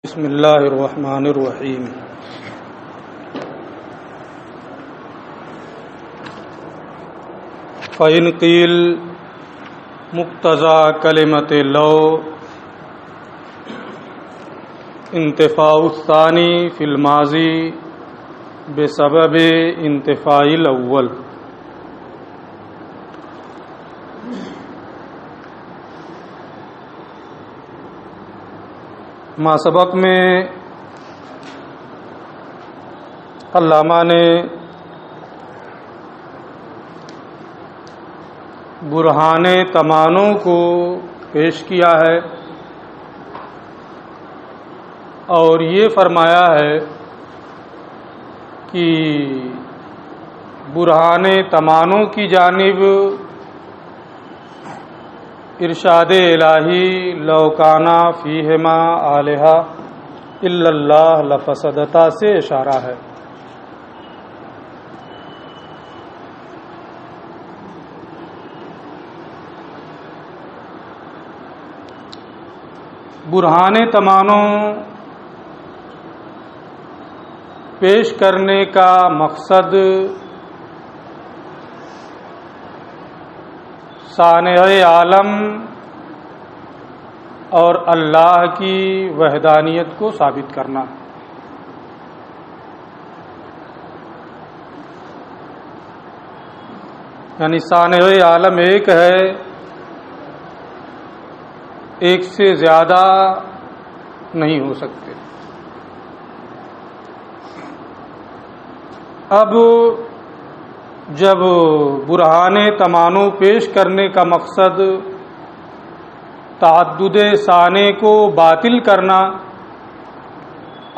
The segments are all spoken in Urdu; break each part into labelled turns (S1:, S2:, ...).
S1: بسم اللہ الرحمن الرحیم فإن قیل مقتضى کلمۃ لو انتفاء الثانی فی الماضی بسبب انتفاء الاول۔ ما سبق میں علامہ نے برہان تمانع کو پیش کیا ہے اور یہ فرمایا ہے کہ برہان تمانع کی جانب ارشاد الہی لو کانا فیہما آلہہ الا اللہ لفسدتا سے اشارہ ہے۔ برہان تمانع پیش کرنے کا مقصد صانع عالم اور اللہ کی وحدانیت کو ثابت کرنا۔ یعنی صانع عالم ایک ہے، ایک سے زیادہ نہیں ہو سکتے۔ اب جب برہان تمانع پیش کرنے کا مقصد تعدد صانع کو باطل کرنا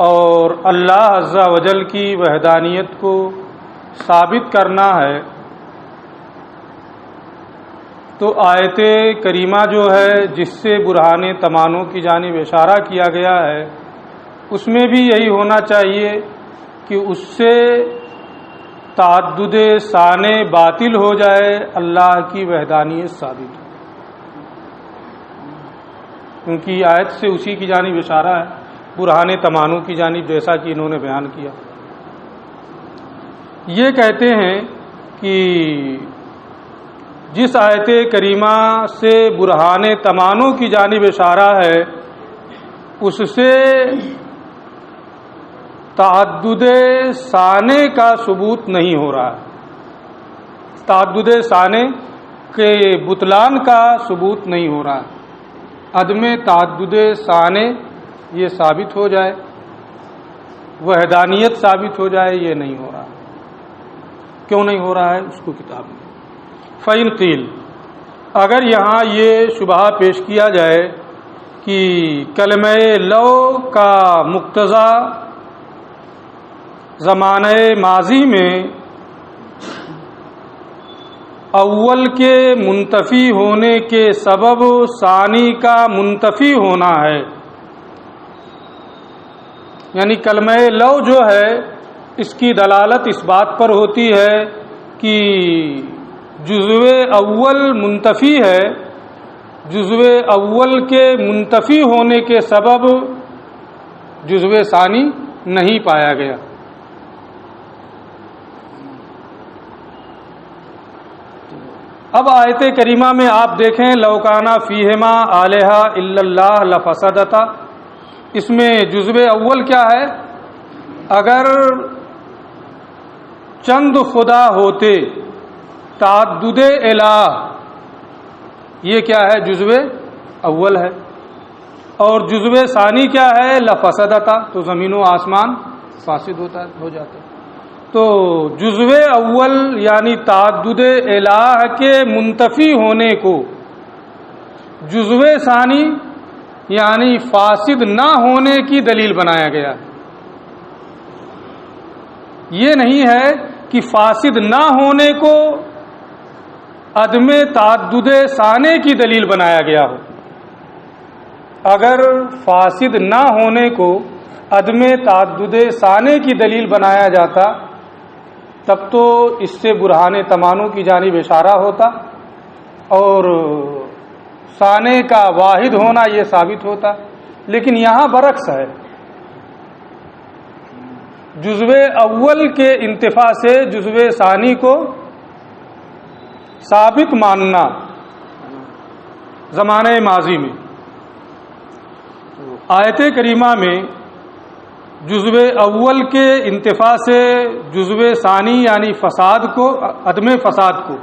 S1: اور اللہ عز و جل کی وحدانیت کو ثابت کرنا ہے، تو آیت کریمہ جو ہے جس سے برہان تمانع کی جانب اشارہ کیا گیا ہے، اس میں بھی یہی ہونا چاہیے کہ اس سے تعدد صانع باطل ہو جائے، اللہ کی وحدانیت ثابت ہو، کیونکہ آیت سے اسی کی جانب اشارہ ہے، برہان تمانع کی جانب، جیسا کہ انہوں نے بیان کیا۔ یہ کہتے ہیں کہ جس آیت کریمہ سے برہان تمانع کی جانب اشارہ ہے، اس سے تعدد صانع کا ثبوت نہیں ہو رہا ہے، تعدد صانع کے بطلان کا ثبوت نہیں ہو رہا ہے، عدم تعدد صانع یہ ثابت ہو جائے، وحدانیت ثابت ہو جائے، یہ نہیں ہو رہا۔ کیوں نہیں ہو رہا ہے؟ اس کو کتاب میں فَإِن قِيلَ، اگر یہاں یہ شبہ پیش کیا جائے کہ کلمہ لو کا مقتضا زمانہ ماضی میں اول کے منتفی ہونے کے سبب ثانی کا منتفی ہونا ہے، یعنی کلمہ لو جو ہے اس کی دلالت اس بات پر ہوتی ہے کہ جزو اول منتفی ہے، جزو اول کے منتفی ہونے کے سبب جزو ثانی نہیں پایا گیا۔ اب آیت کریمہ میں آپ دیکھیں لو کانا فیہما آلہہ الا اللہ لفسدتا، اس میں جزو اول کیا ہے؟ اگر چند خدا ہوتے، تعدد الہ، یہ کیا ہے؟ جزو اول ہے، اور جزو ثانی کیا ہے؟ لفسدتا، تو زمین و آسمان فاسد ہو جاتے۔ تو جزو اول یعنی تعدد الہ کے منتفی ہونے کو جزو ثانی یعنی فاسد نہ ہونے کی دلیل بنایا گیا۔ یہ نہیں ہے کہ فاسد نہ ہونے کو عدم تعدد ثانی کی دلیل بنایا گیا ہو۔ اگر فاسد نہ ہونے کو عدم تعدد ثانی کی دلیل بنایا جاتا تب تو اس سے برہان تمانع کی جانب اشارہ ہوتا اور ثانی کا واحد ہونا یہ ثابت ہوتا، لیکن یہاں برعکس ہے، جزو اول کے انتفاع سے جزو ثانی کو ثابت ماننا زمانہ ماضی میں. آیت کریمہ میں جزو اول کے انتفاع سے جزو ثانی یعنی فساد کو، عدم فساد کو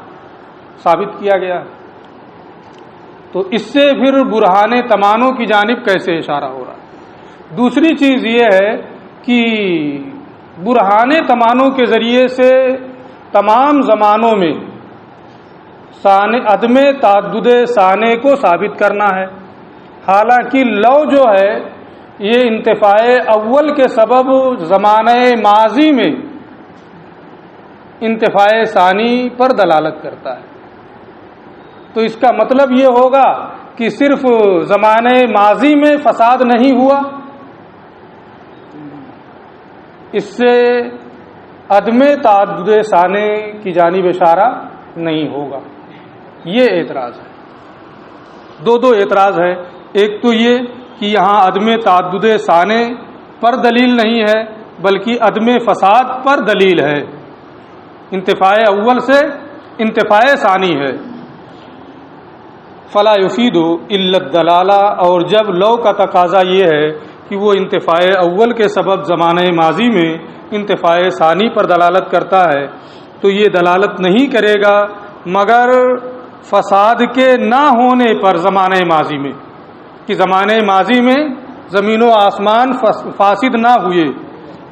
S1: ثابت کیا گیا ہے. تو اس سے پھر برہان تمانوں کی جانب کیسے اشارہ ہو رہا ہے؟ دوسری چیز یہ ہے کہ برہان تمانوں کے ذریعے سے تمام زمانوں میں عدم تعدد ثانے کو ثابت کرنا ہے. حالانکہ لو جو ہے یہ انتفاع اول کے سبب زمانہ ماضی میں انتفاع ثانی پر دلالت کرتا ہے. تو اس کا مطلب یہ ہوگا کہ صرف زمانہ ماضی میں فساد نہیں ہوا، اس سے عدم تعدد ثانے کی جانب اشارہ نہیں ہوگا. یہ اعتراض ہے. دو اعتراض ہے. ایک تو یہ کہ یہاں عدم تعدد ثانے پر دلیل نہیں ہے بلکہ عدم فساد پر دلیل ہے، انتفاع اول سے انتفاع ثانی ہے. فلا یفید الا الدلالہ، اور جب لو کا تقاضا یہ ہے کہ وہ انتفاع اول کے سبب زمانہ ماضی میں انتفاع ثانی پر دلالت کرتا ہے تو یہ دلالت نہیں کرے گا مگر فساد کے نہ ہونے پر زمانہ ماضی میں، کہ زمانہ ماضی میں زمین و آسمان فاسد نہ ہوئے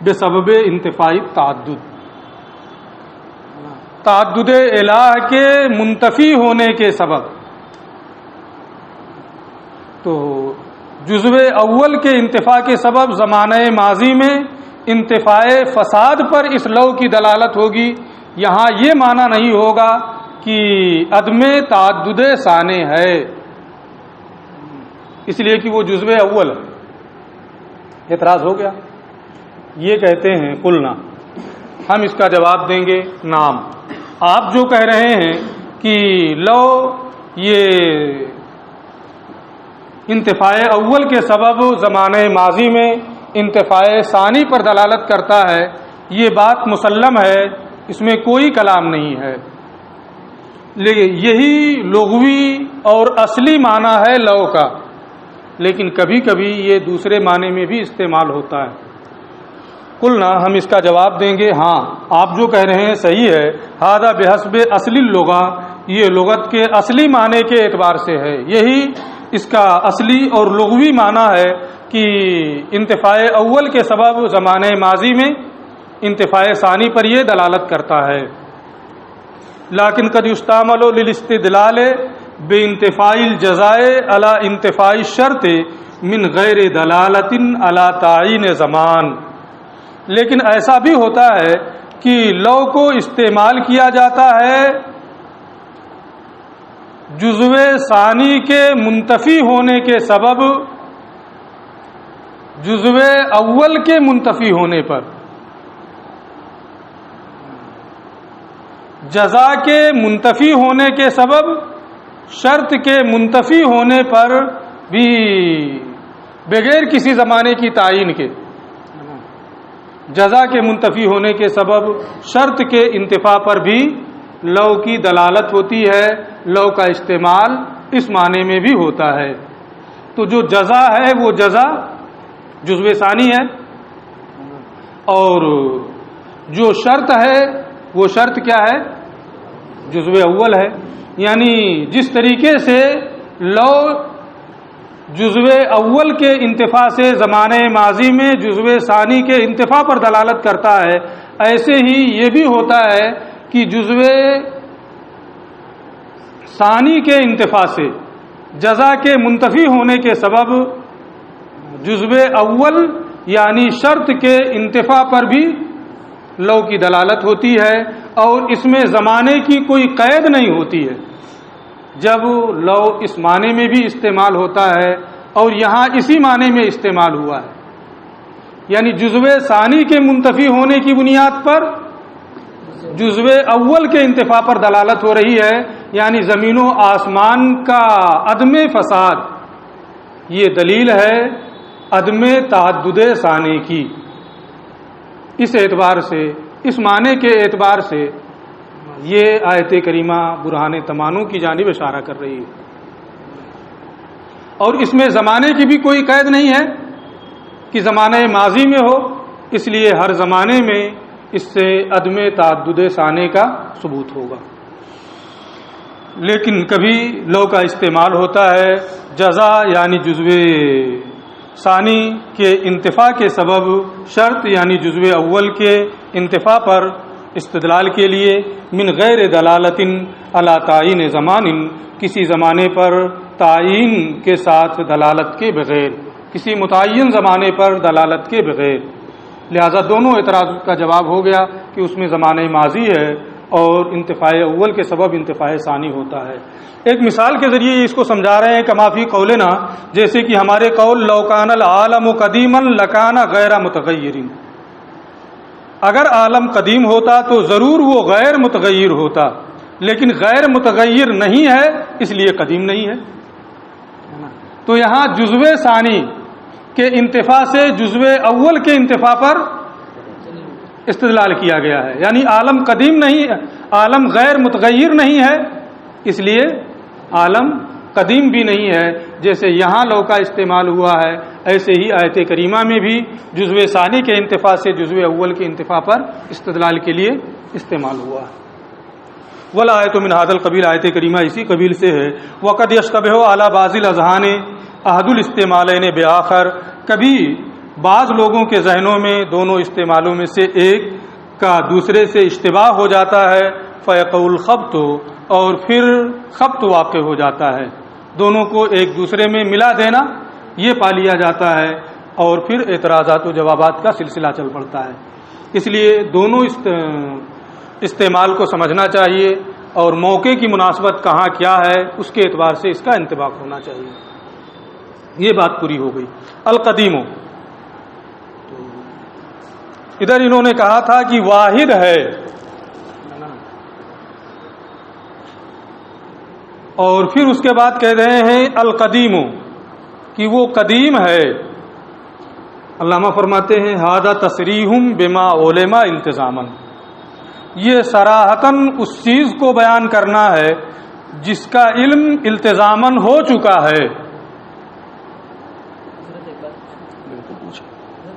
S1: بسبب انتفاع تعدد الہ کے منتفی ہونے کے سبب. تو جزو اول کے انتفاع کے سبب زمانہ ماضی میں انتفاع فساد پر اس لو کی دلالت ہوگی. یہاں یہ معنی نہیں ہوگا کہ عدم تعدد ثانے ہے، اس لیے کہ وہ جزو اول ہے. اعتراض ہو گیا. یہ کہتے ہیں قلنا، ہم اس کا جواب دیں گے نام. آپ جو کہہ رہے ہیں کہ لو یہ انتفاع اول کے سبب زمانہ ماضی میں انتفاع ثانی پر دلالت کرتا ہے، یہ بات مسلم ہے، اس میں کوئی کلام نہیں ہے. لیکن یہی لغوی اور اصلی معنی ہے لو کا، لیکن کبھی کبھی یہ دوسرے معنی میں بھی استعمال ہوتا ہے. قلنا، ہم اس کا جواب دیں گے ہاں آپ جو کہہ رہے ہیں صحیح ہے. ھذا بحسب اصلی اللغہ، یہ لغت کے اصلی معنی کے اعتبار سے ہے، یہی اس کا اصلی اور لغوی معنی ہے کہ انتفاع اول کے سبب زمانہ ماضی میں انتفاع ثانی پر یہ دلالت کرتا ہے. لیکن قد یستعمل للاستدلال بانتفاع الجزاء علی انتفاع الشرط من غیر دلالت علی تعین زمان. لیکن ایسا بھی ہوتا ہے کہ لو کو استعمال کیا جاتا ہے جزو ثانی کے منتفی ہونے کے سبب جزو اول کے منتفی ہونے پر. جزا کے منتفی ہونے کے سبب شرط کے منتفی ہونے پر بھی بغیر کسی زمانے کی تعین کے، جزا کے منتفی ہونے کے سبب شرط کے انتفاع پر بھی لو کی دلالت ہوتی ہے. لو کا استعمال اس معنی میں بھی ہوتا ہے. تو جو جزا ہے وہ جزا جزو ثانی ہے، اور جو شرط ہے وہ شرط کیا ہے؟ جزو اول ہے. یعنی جس طریقے سے لو جزو اول کے انتفاع سے زمانہ ماضی میں جزو ثانی کے انتفاع پر دلالت کرتا ہے، ایسے ہی یہ بھی ہوتا ہے کہ جزو ثانی کے انتفاع سے جزا کے منتفی ہونے کے سبب جزو اول یعنی شرط کے انتفاع پر بھی لو کی دلالت ہوتی ہے، اور اس میں زمانے کی کوئی قید نہیں ہوتی ہے. جب لو اس معنی میں بھی استعمال ہوتا ہے اور یہاں اسی معنی میں استعمال ہوا ہے، یعنی جزو ثانی کے منتفی ہونے کی بنیاد پر جزو اول کے انتفاع پر دلالت ہو رہی ہے، یعنی زمین و آسمان کا عدم فساد. یہ دلیل ہے عدم تعدد ثانی کی. اس اعتبار سے، اس معنی کے اعتبار سے یہ آیت کریمہ برہان تمانوں کی جانب اشارہ کر رہی ہے، اور اس میں زمانے کی بھی کوئی قید نہیں ہے کہ زمانہ ماضی میں ہو، اس لیے ہر زمانے میں اس سے عدم تعدد ثانی کا ثبوت ہوگا۔ لیکن کبھی لو کا استعمال ہوتا ہے جزا یعنی جزو ثانی کے انتفاع کے سبب، شرط یعنی جزو اول کے انتفاع پر استدلال کے لیے، من غیر دلالت علی تعین زمان، کسی زمانے پر تعین کے ساتھ دلالت کے بغیر، کسی متعین زمانے پر دلالت کے بغیر۔ لہذا دونوں اعتراض کا جواب ہو گیا کہ اس میں زمانہ ماضی ہے اور انتفاع اول کے سبب انتفاع ثانی ہوتا ہے۔ ایک مثال کے ذریعے اس کو سمجھا رہے ہیں، کما فی قولنا، جیسے کہ ہمارے قول لو کان العالم قدیما لکان غیر متغیر، اگر عالم قدیم ہوتا تو ضرور وہ غیر متغیر ہوتا، لیکن غیر متغیر نہیں ہے اس لیے قدیم نہیں ہے۔ تو یہاں جزو ثانی کے انتفاع سے جزو اول کے انتفاع پر استدلال کیا گیا ہے، یعنی عالم قدیم نہیں ہے، عالم غیر متغیر نہیں ہے اس لیے عالم قدیم بھی نہیں ہے۔ جیسے یہاں لو کا استعمال ہوا ہے، ایسے ہی آیت کریمہ میں بھی جزو ثانی کے انتفاع سے جزو اول کے انتفاع پر استدلال کے لیے استعمال ہوا ہے۔ والآیۃ من ھذا القبیل، آیت کریمہ اسی قبیل سے ہے۔ وقد یشتبہ علی بعض الاذہان احد الاستعمالین بآخر، کبھی بعض لوگوں کے ذہنوں میں دونوں استعمالوں میں سے ایک کا دوسرے سے اشتباہ ہو جاتا ہے، فیقع الخبط، اور پھر خبط واقع ہو جاتا ہے، دونوں کو ایک دوسرے میں ملا دینا یہ پا لیا جاتا ہے، اور پھر اعتراضات و جوابات کا سلسلہ چل پڑتا ہے۔ اس لیے دونوں استعمال کو سمجھنا چاہیے، اور موقع کی مناسبت کہاں کیا ہے اس کے اعتبار سے اس کا انطباق ہونا چاہیے۔ یہ بات پوری ہو گئی۔ القدیم، ادھر انہوں نے کہا تھا کہ واحد ہے، اور پھر اس کے بعد کہہ رہے ہیں القدیم، کہ وہ قدیم ہے۔ علامہ فرماتے ہیں ھذا تصریح بما علم التزاما، یہ صراحتاً اس چیز کو بیان کرنا ہے جس کا علم التزاماً ہو چکا ہے۔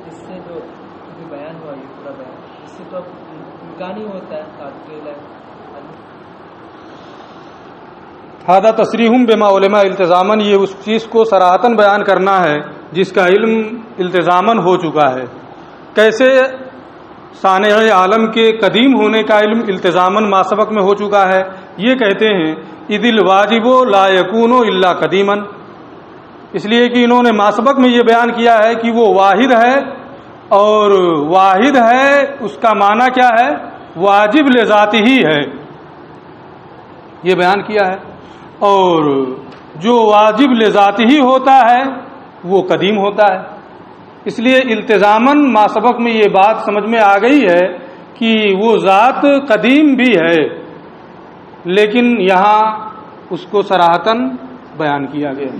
S2: اس سے جو بیان ہوا یہ پورا بیان، اس سے تو امکان ہی ہوتا ہے
S1: ھذا تصریح بما علم التزاماً، یہ اس چیز کو صراحتاً بیان کرنا ہے جس کا علم التزاماً ہو چکا ہے۔ کیسے؟ صانع عالم کے قدیم ہونے کا علم التزاماً ما سبق میں ہو چکا ہے، یہ کہتے ہیں اذ الواجب لا یکون الا قدیما، اس لیے کہ انہوں نے ما سبق میں یہ بیان کیا ہے کہ وہ واحد ہے، اور واحد ہے اس کا معنی کیا ہے؟ واجب لذات ہی ہے، یہ بیان کیا ہے، اور جو واجب لذات ہی ہوتا ہے وہ قدیم ہوتا ہے۔ اس لیے التزاماً ما سبق میں یہ بات سمجھ میں آ گئی ہے کہ وہ ذات قدیم بھی ہے، لیکن یہاں اس کو صراحتاً بیان کیا گیا۔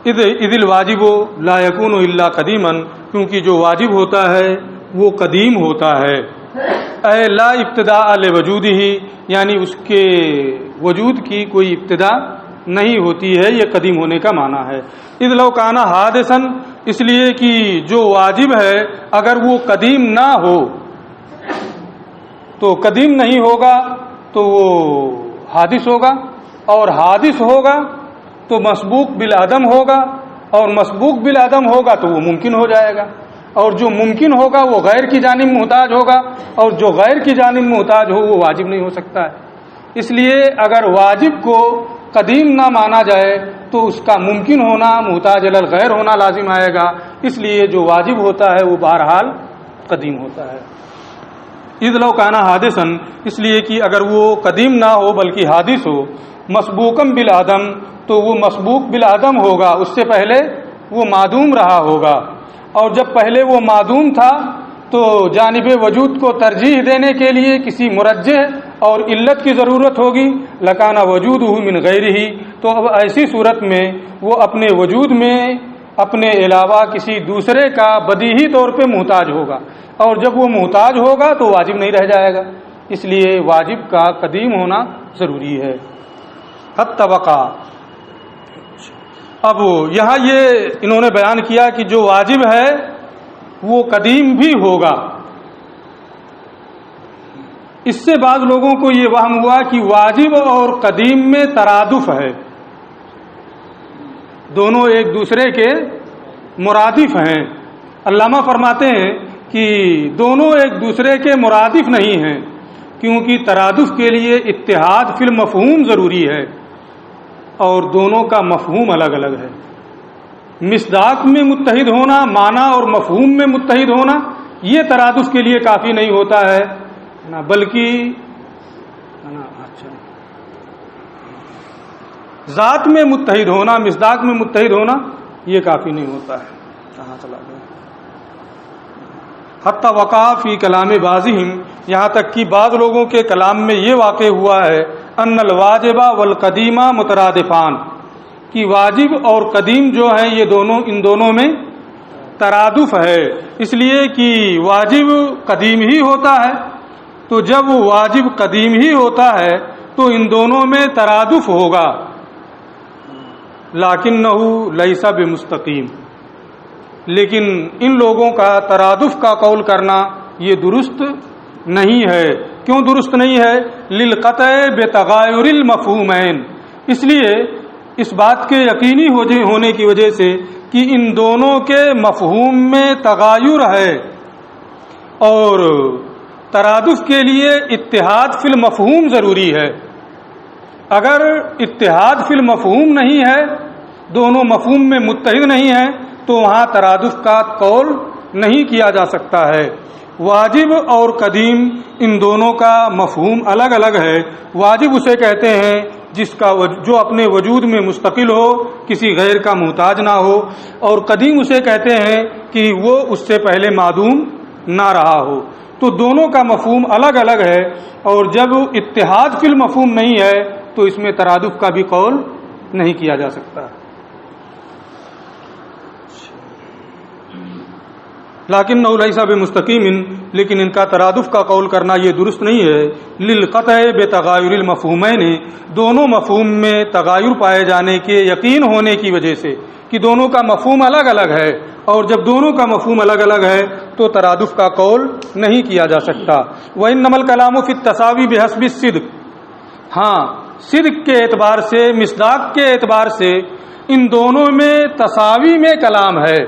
S1: اذ الواجب لا یکون الا قدیما، کیونکہ جو واجب ہوتا ہے وہ قدیم ہوتا ہے۔ اے لا ابتداء لوجودہ، یعنی اس کے وجود کی کوئی ابتدا نہیں ہوتی ہے، یہ قدیم ہونے کا معنی ہے۔ اذ لو کان حادثا، اس لیے کہ جو واجب ہے اگر وہ قدیم نہ ہو تو قدیم نہیں ہوگا تو وہ حادث ہوگا، اور حادث ہوگا تو مسبوق بالعدم ہوگا، اور مسبوق بالعدم ہوگا تو وہ ممکن ہو جائے گا، اور جو ممکن ہوگا وہ غیر کی جانب محتاج ہوگا، اور جو غیر کی جانب محتاج ہو وہ واجب نہیں ہو سکتا ہے۔ اس لیے اگر واجب کو قدیم نہ مانا جائے تو اس کا ممکن ہونا محتاج الغیر ہونا لازم آئے گا، اس لیے جو واجب ہوتا ہے وہ بہرحال قدیم ہوتا ہے۔ اذ لو کان حادثا، اس لیے کہ اگر وہ قدیم نہ ہو بلکہ حادث ہو، مسبوقاً بالعدم، تو وہ مسبوق بالعدم ہوگا، اس سے پہلے وہ معدوم رہا ہوگا، اور جب پہلے وہ معدوم تھا تو جانب وجود کو ترجیح دینے کے لیے کسی مرجح اور علت کی ضرورت ہوگی، لکانا وجودہ من غیرہ، تو اب ایسی صورت میں وہ اپنے وجود میں اپنے علاوہ کسی دوسرے کا بدیہی طور پہ محتاج ہوگا۔ اور جب وہ محتاج ہوگا تو واجب نہیں رہ جائے گا، اس لیے واجب کا قدیم ہونا ضروری ہے۔ حتی وقع، اب یہاں یہ انہوں نے بیان کیا کہ جو واجب ہے وہ قدیم بھی ہوگا۔ اس سے بعض لوگوں کو یہ وہم ہوا کہ واجب اور قدیم میں ترادف ہے، دونوں ایک دوسرے کے مرادف ہیں۔ علامہ فرماتے ہیں کہ دونوں ایک دوسرے کے مرادف نہیں ہیں، کیونکہ ترادف کے لیے اتحاد فی المفہوم ضروری ہے اور دونوں کا مفہوم الگ الگ ہے۔ مصداق میں متحد ہونا، معنی اور مفہوم میں متحد ہونا، یہ ترادف کے لیے کافی نہیں ہوتا ہے، بلکہ ذات میں متحد ہونا، مصداق میں متحد ہونا یہ کافی نہیں ہوتا ہے۔ کہاں چلا گیا؟ حتی وقع فی کلام بعضہم، یہاں تک کہ بعض لوگوں کے کلام میں یہ واقع ہوا ہے ان الواجب والقدیم مترادفان، کہ واجب اور قدیم جو ہیں یہ دونوں، ان دونوں میں ترادف ہے، اس لیے کہ واجب قدیم ہی ہوتا ہے، تو جب واجب قدیم ہی ہوتا ہے تو ان دونوں میں ترادف ہوگا، لیکنہ لیس بمستقیم، لیکن ان لوگوں کا ترادف کا قول کرنا یہ درست نہیں ہے۔ کیوں درست نہیں ہے؟ للقطع بتغایر المفہومین، اس لیے اس بات کے یقینی ہونے کی وجہ سے کہ ان دونوں کے مفہوم میں تغایر ہے، اور ترادف کے لیے اتحاد فی المفہوم ضروری ہے۔ اگر اتحاد فی المفہوم نہیں ہے، دونوں مفہوم میں متحد نہیں ہیں، تو وہاں ترادف کا قول نہیں کیا جا سکتا ہے۔ واجب اور قدیم ان دونوں کا مفہوم الگ الگ ہے۔ واجب اسے کہتے ہیں جو اپنے وجود میں مستقل ہو، کسی غیر کا محتاج نہ ہو، اور قدیم اسے کہتے ہیں کہ وہ اس سے پہلے معدوم نہ رہا ہو۔ تو دونوں کا مفہوم الگ الگ ہے، اور جب اتحاد فی المفہوم نہیں ہے تو اس میں ترادف کا بھی قول نہیں کیا جا سکتا۔ لیکن لیس بمستقیم، لیکن ان کا ترادف کا قول کرنا یہ درست نہیں ہے۔ للقطع بتغایر المفہومین، دونوں مفہوم میں تغایر پائے جانے کے یقین ہونے کی وجہ سے کہ دونوں کا مفہوم الگ الگ ہے، اور جب دونوں کا مفہوم الگ الگ ہے تو ترادف کا قول نہیں کیا جا سکتا۔ وَإِنَّمَا الْكَلَامُ فِي التَّسَاوِي بِحَسْبِ الصِّدْقِ، ہاں صدق کے اعتبار سے، مصداق کے اعتبار سے ان دونوں میں تساوی میں کلام ہے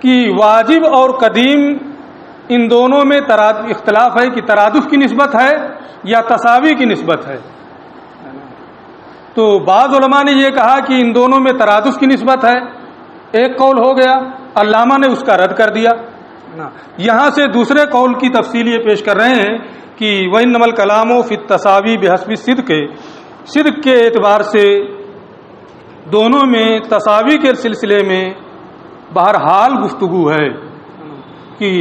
S1: کہ واجب اور قدیم ان دونوں میں اختلاف ہے کہ ترادف کی نسبت ہے یا تساوی کی نسبت ہے۔ تو بعض علماء نے یہ کہا کہ ان دونوں میں ترادف کی نسبت ہے، ایک قول ہو گیا، علامہ نے اس کا رد کر دیا۔ یہاں سے دوسرے قول کی تفصیل یہ پیش کر رہے ہیں کہ وَإِنَّمَا الْكَلَامُ فِي التَّسَاوِي بِحَسْبِ الصِّدْقِ، صدق کے اعتبار سے دونوں میں تساوی کے سلسلے میں بہرحال گفتگو ہے کہ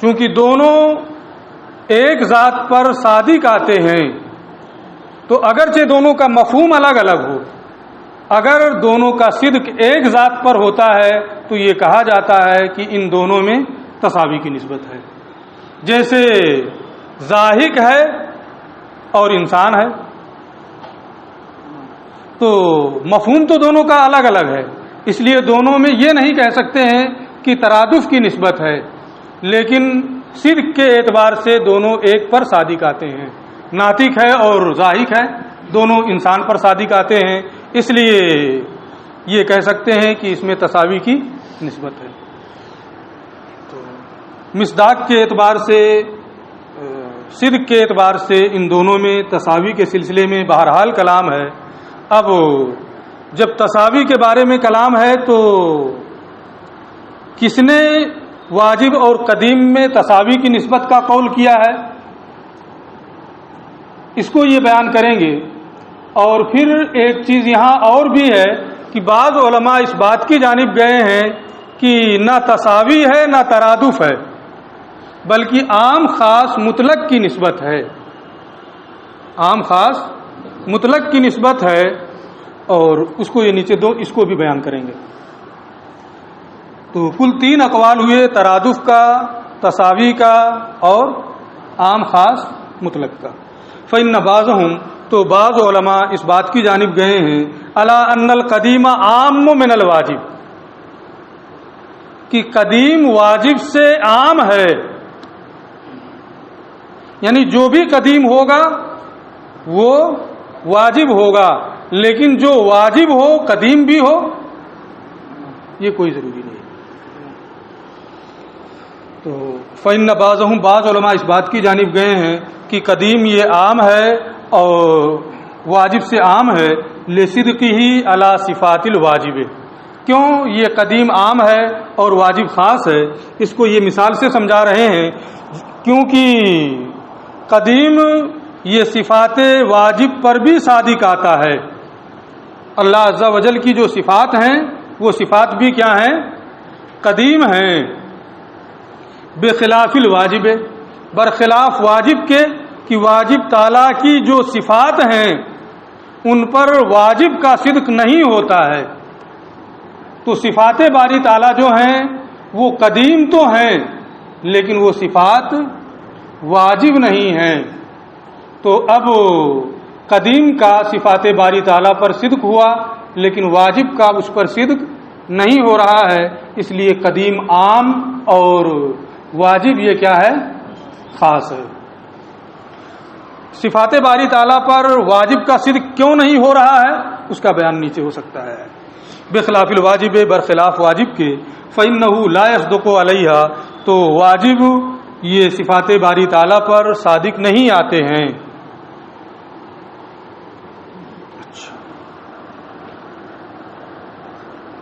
S1: چونکہ دونوں ایک ذات پر صادق آتے ہیں، تو اگرچہ دونوں کا مفہوم الگ الگ ہو، اگر دونوں کا صدق ایک ذات پر ہوتا ہے تو یہ کہا جاتا ہے کہ ان دونوں میں تساوی کی نسبت ہے۔ جیسے ضاحک ہے اور انسان ہے، تو مفہوم تو دونوں کا الگ الگ ہے، اس لیے دونوں میں یہ نہیں کہہ سکتے ہیں کہ ترادف کی نسبت ہے، لیکن صدق کے اعتبار سے دونوں ایک پر صادق آتے ہیں۔ ناطق ہے اور ضاحک ہے، دونوں انسان پر صادق آتے ہیں، اس لیے یہ کہہ سکتے ہیں کہ اس میں تساوی کی نسبت ہے۔ تو مصداق کے اعتبار سے، صدق کے اعتبار سے ان دونوں میں تساوی کے سلسلے میں بہرحال کلام ہے۔ اب جب تساوی کے بارے میں کلام ہے تو کس نے واجب اور قدیم میں تساوی کی نسبت کا قول کیا ہے، اس کو یہ بیان کریں گے۔ اور پھر ایک چیز یہاں اور بھی ہے کہ بعض علماء اس بات کی جانب گئے ہیں کہ نہ تساوی ہے نہ ترادف ہے، بلکہ عام خاص مطلق کی نسبت ہے، عام خاص مطلق کی نسبت ہے، اور اس کو یہ نیچے دو، اس کو بھی بیان کریں گے۔ تو کل 3 اقوال ہوئے، ترادف کا، تساوی کا اور عام خاص مطلق کا۔ فإن بعضهم، تو بعض علماء اس بات کی جانب گئے ہیں، الا ان القدیم عام من الواجب، کہ قدیم واجب سے عام ہے، یعنی جو بھی قدیم ہوگا وہ واجب ہوگا، لیکن جو واجب ہو قدیم بھی ہو یہ کوئی ضروری نہیں۔ تو فإن بعضهم، بعض علماء اس بات کی جانب گئے ہیں کہ قدیم یہ عام ہے اور واجب سے عام ہے، لصدقہ علی صفات الواجب، کیوں یہ قدیم عام ہے اور واجب خاص ہے؟ اس کو یہ مثال سے سمجھا رہے ہیں، کیونکہ قدیم یہ صفات واجب پر بھی صادق آتا ہے۔ اللہ عز و جل کی جو صفات ہیں وہ صفات بھی کیا ہیں؟ قدیم ہیں، بخلاف الواجب، برخلاف واجب کے، کہ واجب تعالیٰ کی جو صفات ہیں ان پر واجب کا صدق نہیں ہوتا ہے۔ تو صفات باری تعالیٰ جو ہیں وہ قدیم تو ہیں لیکن وہ صفات واجب نہیں ہیں۔ تو اب قدیم کا صفات باری تعالیٰ پر صدق ہوا لیکن واجب کا اس پر صدق نہیں ہو رہا ہے، اس لیے قدیم عام اور واجب یہ کیا ہے؟ خاص ہے۔ صفات باری تعالیٰ پر واجب کا صدق کیوں نہیں ہو رہا ہے اس کا بیان نیچے ہو سکتا ہے۔ بخلاف الواجب، برخلاف واجب کے، فإنہ لا يصدق علیہا، تو واجب یہ صفات باری تعالیٰ پر صادق نہیں آتے ہیں۔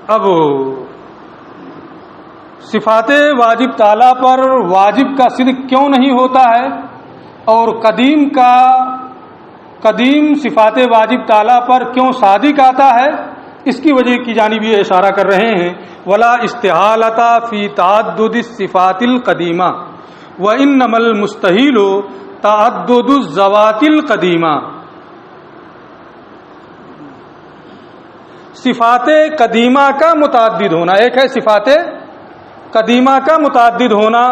S1: اب صفات واجب تعالیٰ پر واجب کا صدق کیوں نہیں ہوتا ہے اور قدیم صفات واجب تعالیٰ پر کیوں صادق آتا ہے، اس کی وجہ کی جانب یہ اشارہ کر رہے ہیں۔ ولا استحالۃ فی تعدد الصفات القدیمہ وانما المستحیل تعدد الذوات القدیمہ۔ صفات قدیمہ کا متعدد ہونا، ایک ہے صفات قدیمہ کا متعدد ہونا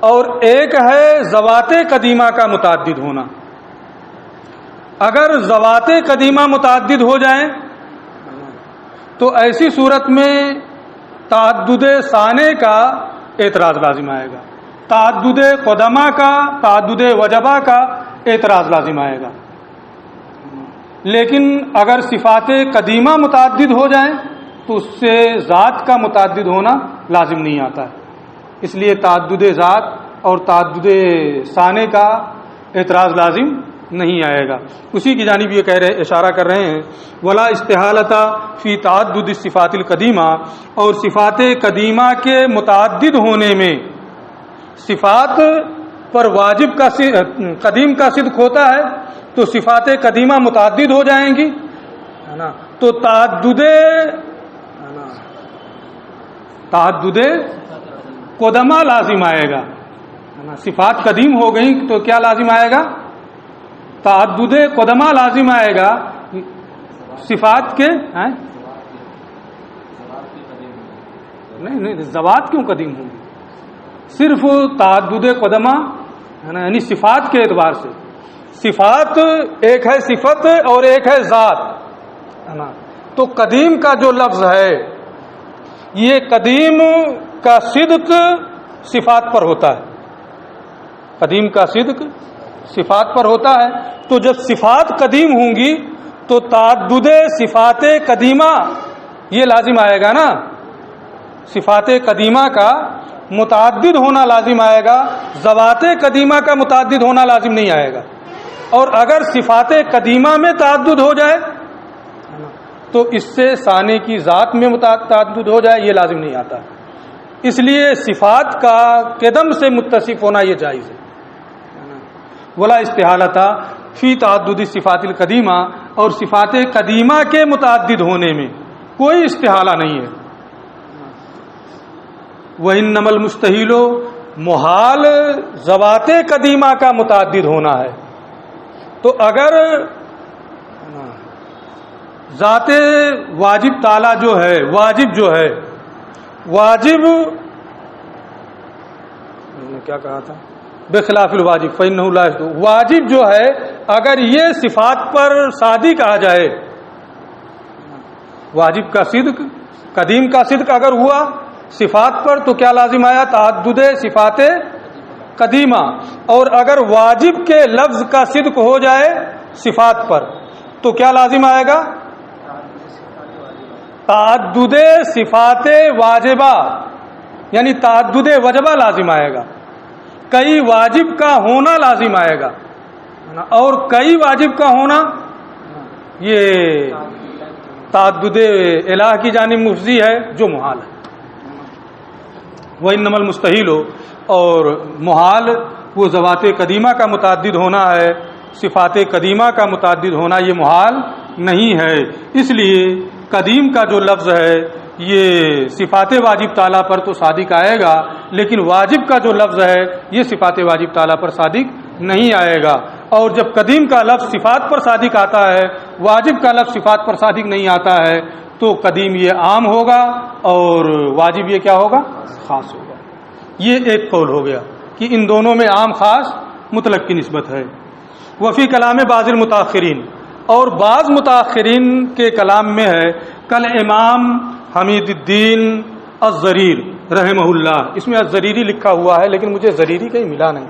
S1: اور ایک ہے ذوات قدیمہ کا متعدد ہونا۔ اگر ذوات قدیمہ متعدد ہو جائیں تو ایسی صورت میں تعدد ثانے کا اعتراض لازم آئے گا، تعدد قدمہ کا، تعدد وجبہ کا اعتراض لازم آئے گا۔ لیکن اگر صفات قدیمہ متعدد ہو جائیں تو اس سے ذات کا متعدد ہونا لازم نہیں آتا ہے، اس لیے تعدد ذات اور تعدد ثانے کا اعتراض لازم نہیں آئے گا۔ اسی کی جانب یہ اشارہ کر رہے ہیں، ولا استحالۃ فی تعدد الصفات القدیمہ، اور صفات قدیمہ کے متعدد ہونے میں صفات پر واجب کا قدیم کا صدق ہوتا ہے تو صفات قدیمہ متعدد ہو جائیں گی تو تعدد قدمہ لازم آئے گا۔ صفات قدیم ہو گئی تو کیا لازم آئے گا؟ تعدد قدمہ لازم آئے گا۔ صفات کے نہیں ذوات کیوں قدیم ہوں گی؟ صرف تعدد قدمہ یعنی صفات کے اعتبار سے، صفات ایک ہے صفت اور ایک ہے ذات، تو قدیم کا جو لفظ ہے یہ قدیم کا صدق صفات پر ہوتا ہے، قدیم کا صدق صفات پر ہوتا ہے۔ تو جب صفات قدیم ہوں گی تو تعدد صفات قدیمہ یہ لازم آئے گا نا، صفات قدیمہ کا متعدد ہونا لازم آئے گا، ذوات قدیمہ کا متعدد ہونا لازم نہیں آئے گا۔ اور اگر صفات قدیمہ میں تعدد ہو جائے تو اس سے ثانے کی ذات میں تعدد ہو جائے یہ لازم نہیں آتا، اس لیے صفات کا قدم سے متصف ہونا یہ جائز ہے۔ ولا استحالۃ فی تعدد الصفات القدیمہ، اور صفات قدیمہ کے متعدد ہونے میں کوئی استحالہ نہیں ہے۔ وَإِنَّمَا الْمُسْتَحِيلُ، محال ذوات قدیمہ کا متعدد ہونا ہے۔ تو اگر ذات واجب تعالیٰ جو ہے، واجب جو ہے واجب میں نے کیا کہا تھا بخلاف الواجب فإنه لا يصدق، واجب جو ہے اگر یہ صفات پر صادق آ جائے، واجب کا صدق، قدیم کا صدق اگر ہوا صفات پر تو کیا لازم آیا؟ تعدد صفات قدیمہ. اور اگر واجب کے لفظ کا صدق ہو جائے صفات پر تو کیا لازم آئے گا؟ تعدد صفات واجبہ، یعنی تعدد وجبہ لازم آئے گا. کئی واجب کا ہونا لازم آئے گا، اور کئی واجب کا ہونا یہ تعدد الہ کی جانب مفضی ہے جو محال ہے. وَإِنَّمَا الْمُسْتَحِيلُ، اور محال وہ ذوات قدیمہ کا متعدد ہونا ہے، صفات قدیمہ کا متعدد ہونا یہ محال نہیں ہے. اس لیے قدیم کا جو لفظ ہے یہ صفات واجب تعالیٰ پر تو صادق آئے گا، لیکن واجب کا جو لفظ ہے یہ صفات واجب تعالیٰ پر صادق نہیں آئے گا. اور جب قدیم کا لفظ صفات پر صادق آتا ہے، واجب کا لفظ صفات پر صادق نہیں آتا ہے، تو قدیم یہ عام ہوگا اور واجب یہ کیا ہوگا؟ خاص ہوگا. یہ ایک قول ہو گیا کہ ان دونوں میں عام خاص مطلق کی نسبت ہے. وفی کلام بعض المتاخرین، اور بعض متاخرین کے کلام میں ہے کل امام حمید الدین الزریر رحمہ اللہ. اس میں الزریری لکھا ہوا ہے لیکن مجھے زریری کہیں ملا نہیں،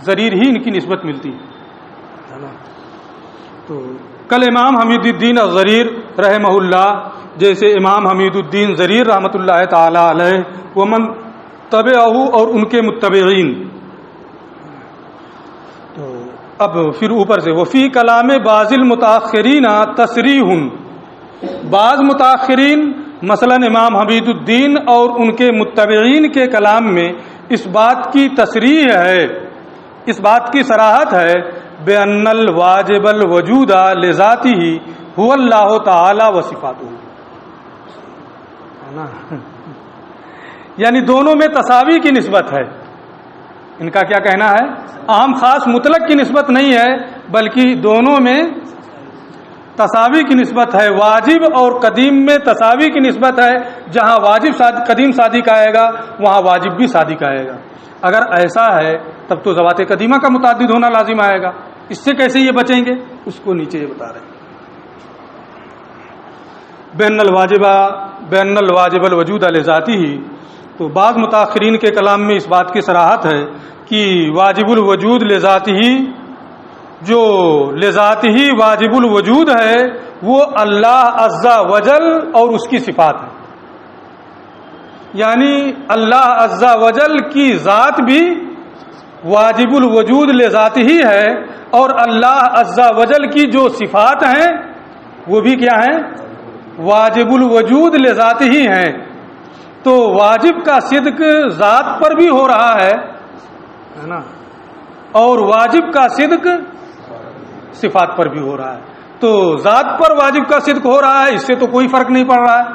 S1: زریر ہی ان کی نسبت ملتی ہے نا. تو کل امام حمید الدین الزریر رحمہ اللہ، جیسے امام حمید الدین زریر رحمۃ اللہ تعالی علیہ، ومن تبعہ، اور ان کے متبعین. تو اب پھر اوپر سے وفی کلام بعض المتاخرین تصریح، بعض متاخرین مثلا امام حمید الدین اور ان کے متبعین کے کلام میں اس بات کی تصریح ہے، اس بات کی صراحت ہے بأن الواجب الوجود لذاته هو اللہ تعالی و صفاتہ، یعنی دونوں میں تساوی کی نسبت ہے. ان کا کیا کہنا ہے؟ عام خاص مطلق کی نسبت نہیں ہے بلکہ دونوں میں تساوی کی نسبت ہے. واجب اور قدیم میں تساوی کی نسبت ہے، جہاں واجب قدیم صادق آئے گا وہاں واجب بھی صادق آئے گا. اگر ایسا ہے تب تو ذوات قدیمہ کا متعدد ہونا لازم آئے گا. اس سے کیسے یہ بچیں گے؟ اس کو نیچے یہ بتا رہے ہیں. بین الواجب الوجود لذاتی، تو بعض متاخرین کے کلام میں اس بات کی صراحت ہے کہ واجب الوجود لذاتی ہی، جو لذاتی ہی واجب الوجود ہے وہ اللہ عز وجل اور اس کی صفات ہے. یعنی اللہ عز وجل کی ذات بھی واجب الوجود لذاتی ہی ہے، اور اللہ عز وجل کی جو صفات ہیں وہ بھی کیا ہیں؟ واجب الوجود لذاتی ہی ہیں. تو واجب کا صدق ذات پر بھی ہو رہا ہے نا، اور واجب کا صدق صفات پر بھی ہو رہا ہے. تو ذات پر واجب کا صدق ہو رہا ہے، اس سے تو کوئی فرق نہیں پڑ رہا ہے.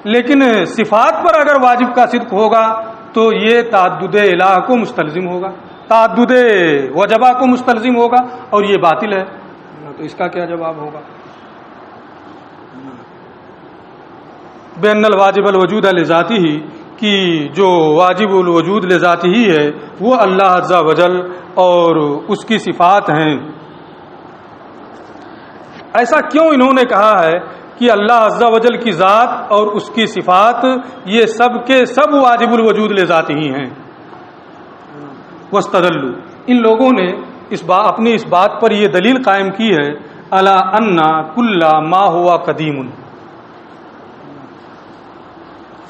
S1: لیکن صفات پر اگر واجب کا صدق ہوگا تو یہ تعدد الہ کو مستلزم ہوگا، تعدد وجبہ کو مستلزم ہوگا، اور یہ باطل ہے. تو اس کا کیا جواب ہوگا؟ بین الواجب الوجود لذاتی ہی، کہ جو واجب الوجود لذاتی ہی ہے وہ اللہ عز وجل اور اس کی صفات ہیں. ایسا کیوں انہوں نے کہا ہے کہ اللہ عز وجل کی ذات اور اس کی صفات یہ سب کے سب واجب الوجود لذاتی ہی ہیں؟ واستدلوا، ان لوگوں نے اپنی اس بات پر یہ دلیل قائم کی ہے الا ان کل ما ہوا قدیم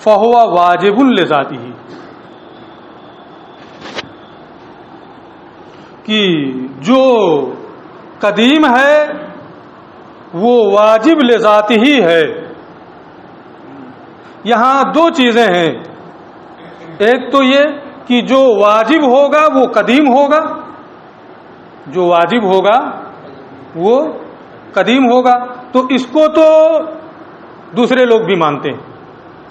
S1: فہو واجب لذاتی ہی، کہ جو قدیم ہے وہ واجب لذاتی ہی ہے. یہاں دو چیزیں ہیں، ایک تو یہ کہ جو واجب ہوگا وہ قدیم ہوگا، جو واجب ہوگا وہ قدیم ہوگا. تو اس کو تو دوسرے لوگ بھی مانتے ہیں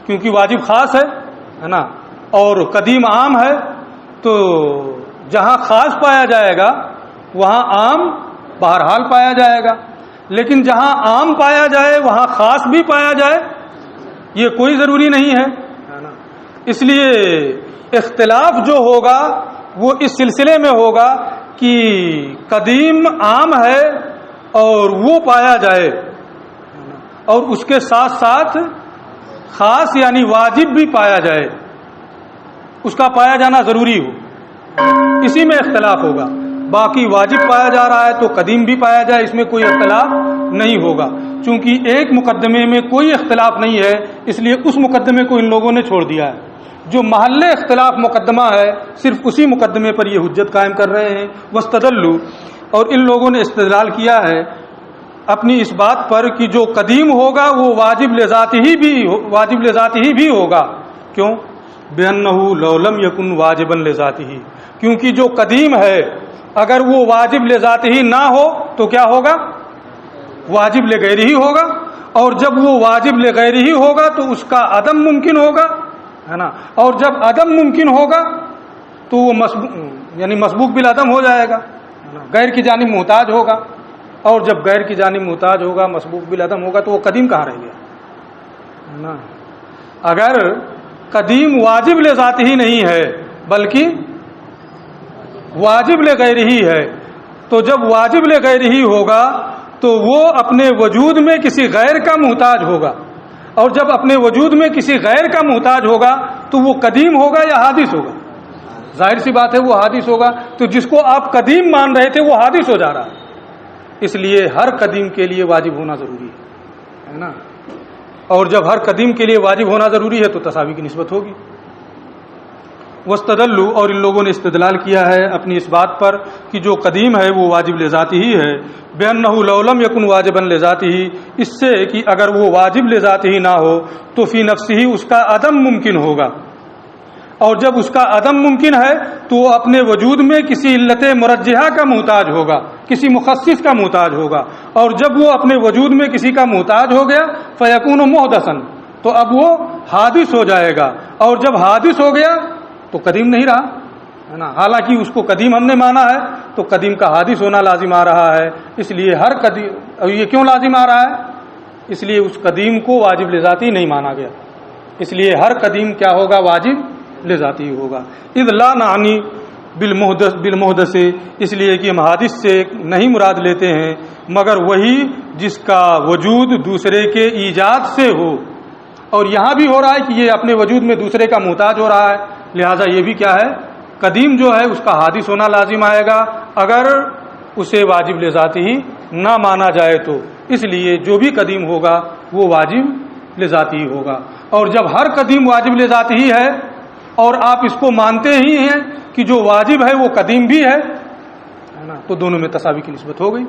S1: کیونکہ واجب خاص ہے نا، اور قدیم عام ہے. تو جہاں خاص پایا جائے گا وہاں عام بہرحال پایا جائے گا، لیکن جہاں عام پایا جائے وہاں خاص بھی پایا جائے یہ کوئی ضروری نہیں ہے. اس لیے اختلاف جو ہوگا وہ اس سلسلے میں ہوگا کہ قدیم عام ہے اور وہ پایا جائے اور اس کے ساتھ ساتھ خاص یعنی واجب بھی پایا جائے، اس کا پایا جانا ضروری ہو، اسی میں اختلاف ہوگا۔ باقی واجب پایا جا رہا ہے تو قدیم بھی پایا جائے، اس میں کوئی اختلاف نہیں ہوگا۔ چونکہ ایک مقدمے میں کوئی اختلاف نہیں ہے اس لیے اس مقدمے کو ان لوگوں نے چھوڑ دیا ہے۔ جو محل اختلاف مقدمہ ہے صرف اسی مقدمے پر یہ حجت قائم کر رہے ہیں۔ واستدلوا، اور ان لوگوں نے استدلال کیا ہے اپنی اس بات پر کہ جو قدیم ہوگا وہ واجب لذاتہ ہی ہوگا۔ کیوں؟ بِأَنَّهُ لَوْ لَمْ يَكُنْ وَاجِبًا لِذَاتِهِ، کیونکہ جو قدیم ہے اگر وہ واجب لذاتہ ہی نہ ہو تو کیا ہوگا؟ واجب لغیرہ ہی ہوگا، اور جب وہ واجب لغیرہ ہی ہوگا تو اس کا عدم ممکن ہوگا، ہے نا؟ اور جب عدم ممکن ہوگا تو وہ مسبوق بالعدم ہو جائے گا، غیر کی جانب محتاج ہوگا، اور جب غیر کی جانب محتاج ہوگا مسبوق بالعدم ہوگا تو وہ قدیم کہاں رہ گیا؟ اگر قدیم واجب لذاتہ ہی نہیں ہے بلکہ واجب لغیرہ ہی ہے، تو جب واجب لغیرہ ہی ہوگا تو وہ اپنے وجود میں کسی غیر کا محتاج ہوگا، اور جب اپنے وجود میں کسی غیر کا محتاج ہوگا تو وہ قدیم ہوگا یا حادث ہوگا؟ ظاہر سی بات ہے وہ حادث ہوگا۔ تو جس کو آپ قدیم مان رہے تھے وہ حادث ہو جا رہا ہے، اس لیے ہر قدیم کے لیے واجب ہونا ضروری ہے نا؟ اور جب ہر قدیم کے لیے واجب ہونا ضروری ہے تو تساوی کی نسبت ہوگی۔ واستدلوا، اور ان لوگوں نے استدلال کیا ہے اپنی اس بات پر کہ جو قدیم ہے وہ واجب لذاتہ ہی ہے، بِأَنَّهُ لَوْ لَمْ يَكُنْ وَاجِبًا لِذَاتِهِ، اس سے کہ اگر وہ واجب لذاتہ ہی نہ ہو تو فی نفسہ اس کا عدم ممکن ہوگا، اور جب اس کا عدم ممکن ہے تو وہ اپنے وجود میں کسی علت مرجحہ کا محتاج ہوگا، کسی مخصص کا محتاج ہوگا، اور جب وہ اپنے وجود میں کسی کا محتاج ہو گیا فَيَكُونُ مُحْدَثًا، تو اب وہ حادث ہو جائے گا، اور جب حادث ہو گیا تو قدیم نہیں رہا، ہے نا؟ حالانکہ اس کو قدیم ہم نے مانا ہے تو قدیم کا حادث ہونا لازم آ رہا ہے، اس لیے ہر قدیم، اب یہ کیوں لازم آ رہا ہے؟ اس لیے اس قدیم کو واجب لذاتی نہیں مانا گیا، اس لیے ہر قدیم کیا ہوگا؟ واجب لذاتی ہوگا۔ اذ لا نعنی بالمحدث، اس لیے کہ ہم حادث سے نہیں مراد لیتے ہیں مگر وہی جس کا وجود دوسرے کے ایجاد سے ہو، اور یہاں بھی ہو رہا ہے کہ یہ اپنے وجود میں دوسرے کا محتاج ہو رہا ہے، لہٰذا یہ بھی کیا ہے؟ قدیم جو ہے اس کا حادث ہونا لازم آئے گا اگر اسے واجب لذاتی ہی نہ مانا جائے تو، اس لیے جو بھی قدیم ہوگا وہ واجب لذاتی ہی ہوگا۔ اور جب ہر قدیم واجب لذاتی ہی ہے اور آپ اس کو مانتے ہی ہیں کہ جو واجب ہے وہ قدیم بھی ہے نا، تو دونوں میں تساوی کی نسبت ہو گئی۔